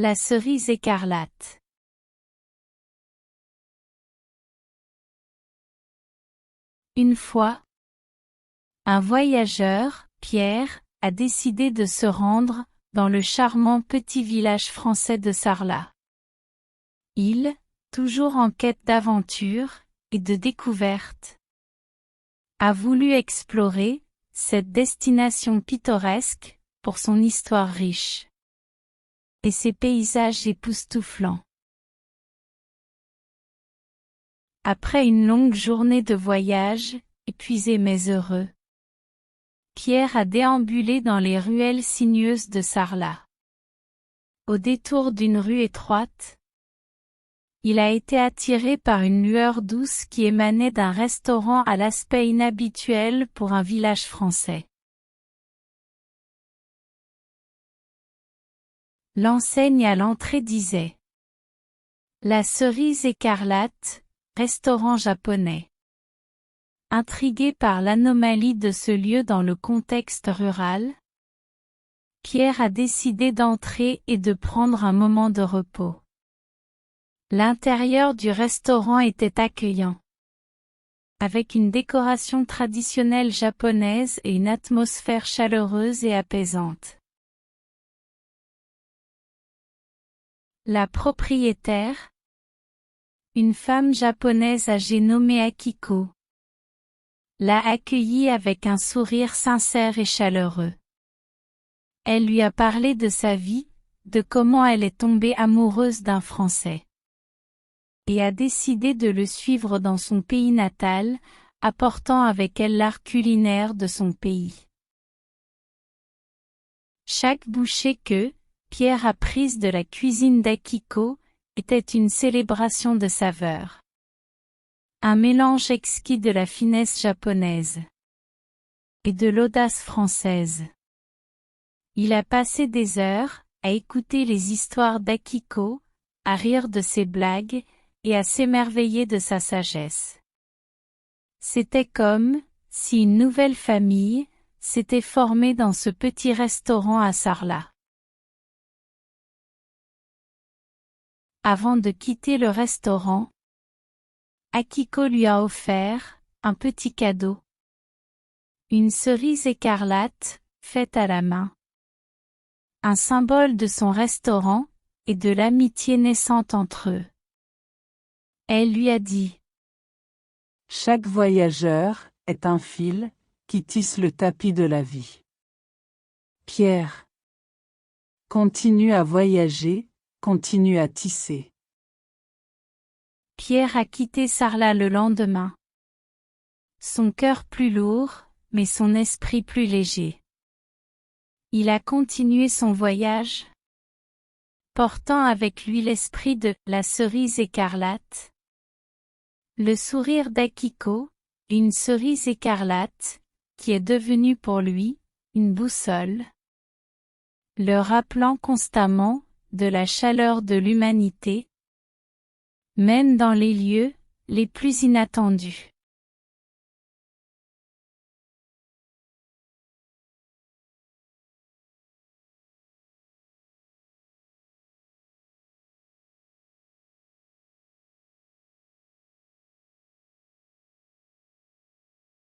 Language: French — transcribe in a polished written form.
La cerise écarlate. Une fois, un voyageur, Pierre, a décidé de se rendre dans le charmant petit village français de Sarlat. Il, toujours en quête d'aventure et de découverte, a voulu explorer cette destination pittoresque pour son histoire riche et ses paysages époustouflants. Après une longue journée de voyage, épuisé mais heureux, Pierre a déambulé dans les ruelles sinueuses de Sarlat. Au détour d'une rue étroite, il a été attiré par une lueur douce qui émanait d'un restaurant à l'aspect inhabituel pour un village français. L'enseigne à l'entrée disait « La cerise écarlate, restaurant japonais ». Intrigué par l'anomalie de ce lieu dans le contexte rural, Pierre a décidé d'entrer et de prendre un moment de repos. L'intérieur du restaurant était accueillant, avec une décoration traditionnelle japonaise et une atmosphère chaleureuse et apaisante. La propriétaire, une femme japonaise âgée nommée Akiko, l'a accueilli avec un sourire sincère et chaleureux. Elle lui a parlé de sa vie, de comment elle est tombée amoureuse d'un Français, et a décidé de le suivre dans son pays natal, apportant avec elle l'art culinaire de son pays. Chaque bouchée que Pierre a prise de la cuisine d'Akiko était une célébration de saveurs. Un mélange exquis de la finesse japonaise et de l'audace française. Il a passé des heures à écouter les histoires d'Akiko, à rire de ses blagues et à s'émerveiller de sa sagesse. C'était comme si une nouvelle famille s'était formée dans ce petit restaurant à Sarlat. Avant de quitter le restaurant, Akiko lui a offert un petit cadeau. Une cerise écarlate, faite à la main. Un symbole de son restaurant et de l'amitié naissante entre eux. Elle lui a dit : Chaque voyageur est un fil qui tisse le tapis de la vie. Pierre, continue à voyager, continue à tisser. Pierre a quitté Sarlat le lendemain. Son cœur plus lourd, mais son esprit plus léger. Il a continué son voyage, portant avec lui l'esprit de la cerise écarlate, le sourire d'Akiko, une cerise écarlate, qui est devenue pour lui une boussole, le rappelant constamment de la chaleur de l'humanité, même dans les lieux les plus inattendus.